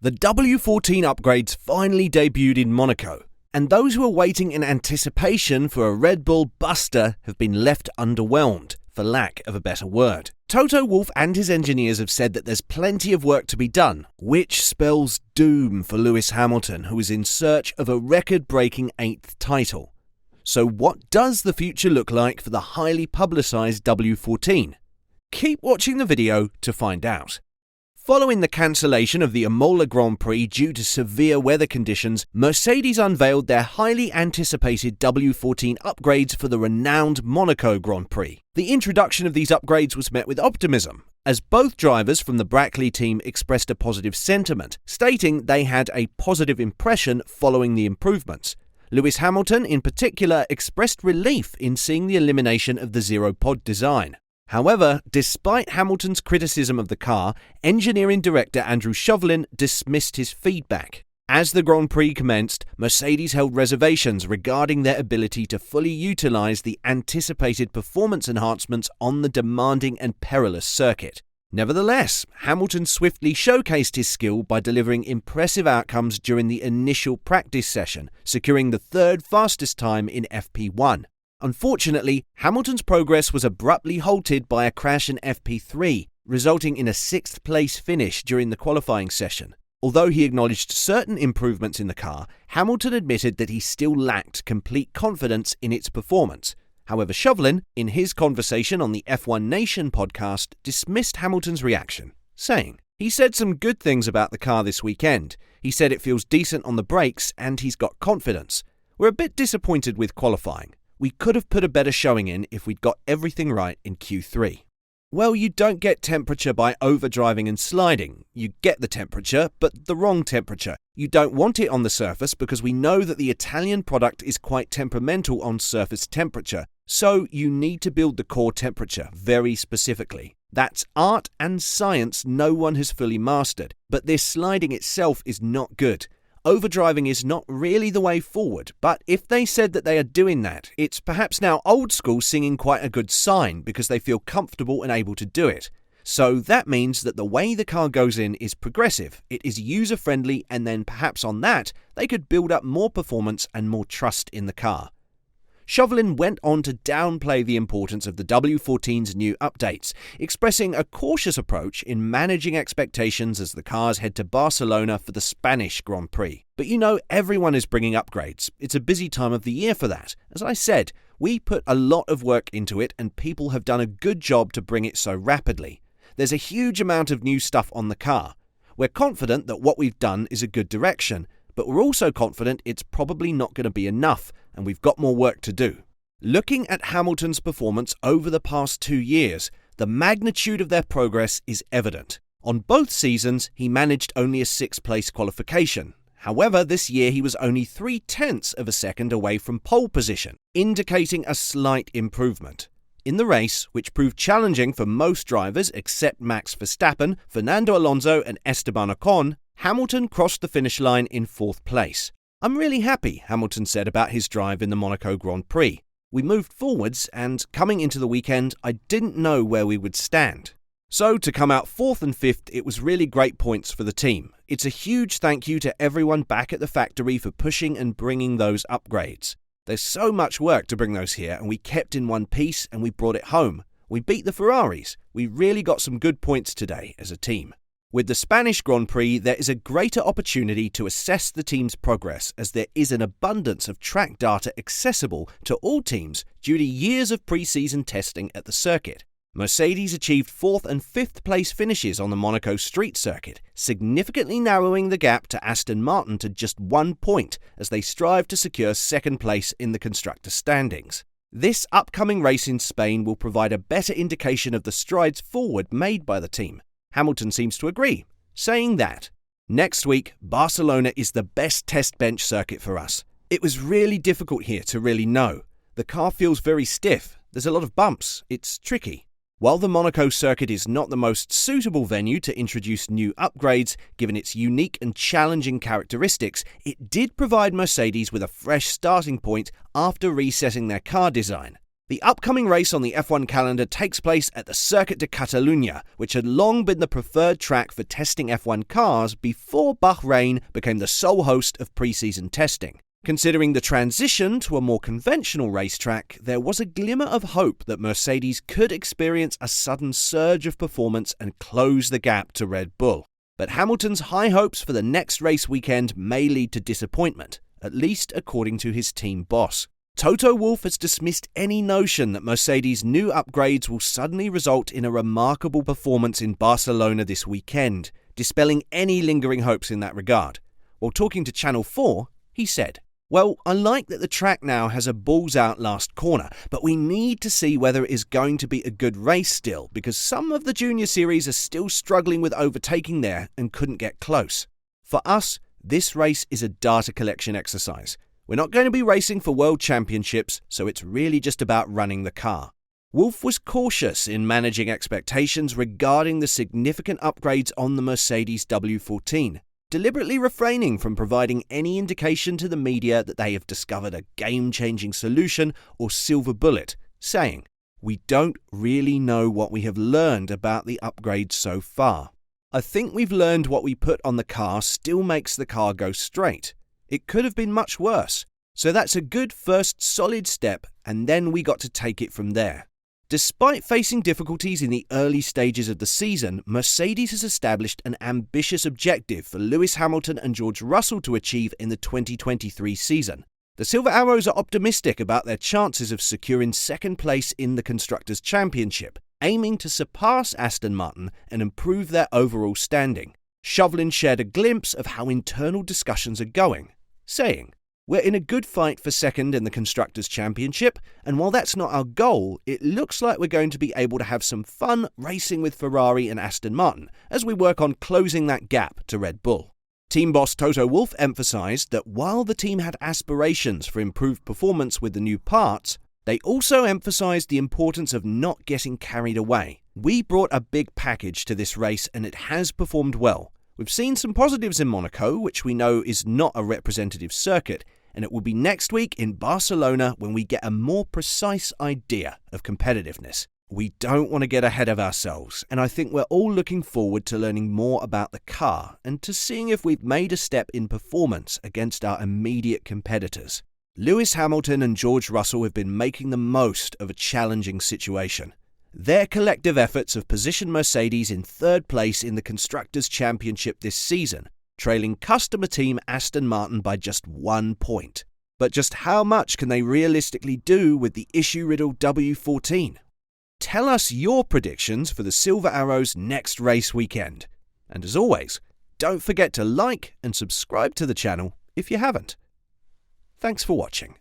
The W14 upgrades finally debuted in Monaco, and those who are waiting in anticipation for a Red Bull buster have been left underwhelmed, for lack of a better word. Toto Wolff and his engineers have said that there's plenty of work to be done, which spells doom for Lewis Hamilton, who is in search of a record-breaking 8th title. So what does the future look like for the highly publicised W14? Keep watching the video to find out. Following the cancellation of the Monaco Grand Prix due to severe weather conditions, Mercedes unveiled their highly anticipated W14 upgrades for the renowned Monaco Grand Prix. The introduction of these upgrades was met with optimism, as both drivers from the Brackley team expressed a positive sentiment, stating they had a positive impression following the improvements. Lewis Hamilton, in particular, expressed relief in seeing the elimination of the zero-pod design. However, despite Hamilton's criticism of the car, engineering director Andrew Chauvelin dismissed his feedback. As the Grand Prix commenced, Mercedes held reservations regarding their ability to fully utilise the anticipated performance enhancements on the demanding and perilous circuit. Nevertheless, Hamilton swiftly showcased his skill by delivering impressive outcomes during the initial practice session, securing the third fastest time in FP1. Unfortunately, Hamilton's progress was abruptly halted by a crash in FP3, resulting in a 6th place finish during the qualifying session. Although he acknowledged certain improvements in the car, Hamilton admitted that he still lacked complete confidence in its performance. However, Chauvelin, in his conversation on the F1 Nation podcast, dismissed Hamilton's reaction, saying, "He said some good things about the car this weekend. He said it feels decent on the brakes and he's got confidence. We're a bit disappointed with qualifying. We could have put a better showing in if we'd got everything right in Q3. Well, you don't get temperature by overdriving and sliding. You get the temperature, but the wrong temperature. You don't want it on the surface because we know that the Italian product is quite temperamental on surface temperature, so you need to build the core temperature very specifically. That's art and science no one has fully mastered, but this sliding itself is not good. Overdriving is not really the way forward, but if they said that they are doing that, it's perhaps now old school singing quite a good sign because they feel comfortable and able to do it. So that means that the way the car goes in is progressive, it is user-friendly, and then perhaps on that, they could build up more performance and more trust in the car." Chauvelin went on to downplay the importance of the W14's new updates, expressing a cautious approach in managing expectations as the cars head to Barcelona for the Spanish Grand Prix. But you know, everyone is bringing upgrades. It's a busy time of the year for that. As I said, we put a lot of work into it and people have done a good job to bring it so rapidly. There's a huge amount of new stuff on the car. We're confident that what we've done is a good direction, but we're also confident it's probably not going to be enough, and we've got more work to do. Looking at Hamilton's performance over the past 2 years, the magnitude of their progress is evident. On both seasons, he managed only a 6th place qualification. However, this year he was only 0.3 of a second away from pole position, indicating a slight improvement. In the race, which proved challenging for most drivers except Max Verstappen, Fernando Alonso and Esteban Ocon, Hamilton crossed the finish line in 4th place. "I'm really happy," Hamilton said about his drive in the Monaco Grand Prix. "We moved forwards and coming into the weekend, I didn't know where we would stand." So to come out 4th and 5th, it was really great points for the team. It's a huge thank you to everyone back at the factory for pushing and bringing those upgrades. There's so much work to bring those here, and we kept in one piece and we brought it home. We beat the Ferraris. We really got some good points today as a team. With the Spanish Grand Prix, there is a greater opportunity to assess the team's progress as there is an abundance of track data accessible to all teams due to years of pre-season testing at the circuit. Mercedes achieved 4th and 5th place finishes on the Monaco street circuit, significantly narrowing the gap to Aston Martin to just 1 point as they strive to secure 2nd place in the constructor standings. This upcoming race in Spain will provide a better indication of the strides forward made by the team. Hamilton seems to agree, saying that, "Next week, Barcelona is the best test bench circuit for us. It was really difficult here to really know. The car feels very stiff. There's a lot of bumps. It's tricky." While the Monaco circuit is not the most suitable venue to introduce new upgrades, given its unique and challenging characteristics, it did provide Mercedes with a fresh starting point after resetting their car design. The upcoming race on the F1 calendar takes place at the Circuit de Catalunya, which had long been the preferred track for testing F1 cars before Bahrain became the sole host of pre-season testing. Considering the transition to a more conventional racetrack, there was a glimmer of hope that Mercedes could experience a sudden surge of performance and close the gap to Red Bull. But Hamilton's high hopes for the next race weekend may lead to disappointment, at least according to his team boss. Toto Wolff has dismissed any notion that Mercedes' new upgrades will suddenly result in a remarkable performance in Barcelona this weekend, dispelling any lingering hopes in that regard. While talking to Channel 4, he said, "Well, I like that the track now has a balls-out last corner, but we need to see whether it is going to be a good race still, because some of the junior series are still struggling with overtaking there and couldn't get close. For us, this race is a data collection exercise. We're not going to be racing for world championships, so it's really just about running the car." Wolff was cautious in managing expectations regarding the significant upgrades on the Mercedes W14, deliberately refraining from providing any indication to the media that they have discovered a game-changing solution or silver bullet, saying, "We don't really know what we have learned about the upgrades so far. I think we've learned what we put on the car still makes the car go straight. It could have been much worse. So that's a good first solid step, and then we got to take it from there." Despite facing difficulties in the early stages of the season, Mercedes has established an ambitious objective for Lewis Hamilton and George Russell to achieve in the 2023 season. The Silver Arrows are optimistic about their chances of securing second place in the Constructors' Championship, aiming to surpass Aston Martin and improve their overall standing. Chauvelin shared a glimpse of how internal discussions are going, saying, "We're in a good fight for second in the Constructors' Championship, and while that's not our goal, it looks like we're going to be able to have some fun racing with Ferrari and Aston Martin as we work on closing that gap to Red Bull." Team boss Toto Wolff emphasised that while the team had aspirations for improved performance with the new parts, they also emphasised the importance of not getting carried away. "We brought a big package to this race and it has performed well. We've seen some positives in Monaco, which we know is not a representative circuit, and it will be next week in Barcelona when we get a more precise idea of competitiveness. We don't want to get ahead of ourselves, and I think we're all looking forward to learning more about the car and to seeing if we've made a step in performance against our immediate competitors." Lewis Hamilton and George Russell have been making the most of a challenging situation. Their collective efforts have positioned Mercedes in third place in the Constructors' Championship this season, trailing customer team Aston Martin by just 1 point. But just how much can they realistically do with the issue-riddled W14? Tell us your predictions for the Silver Arrows next race weekend. And as always, don't forget to like and subscribe to the channel if you haven't. Thanks for watching.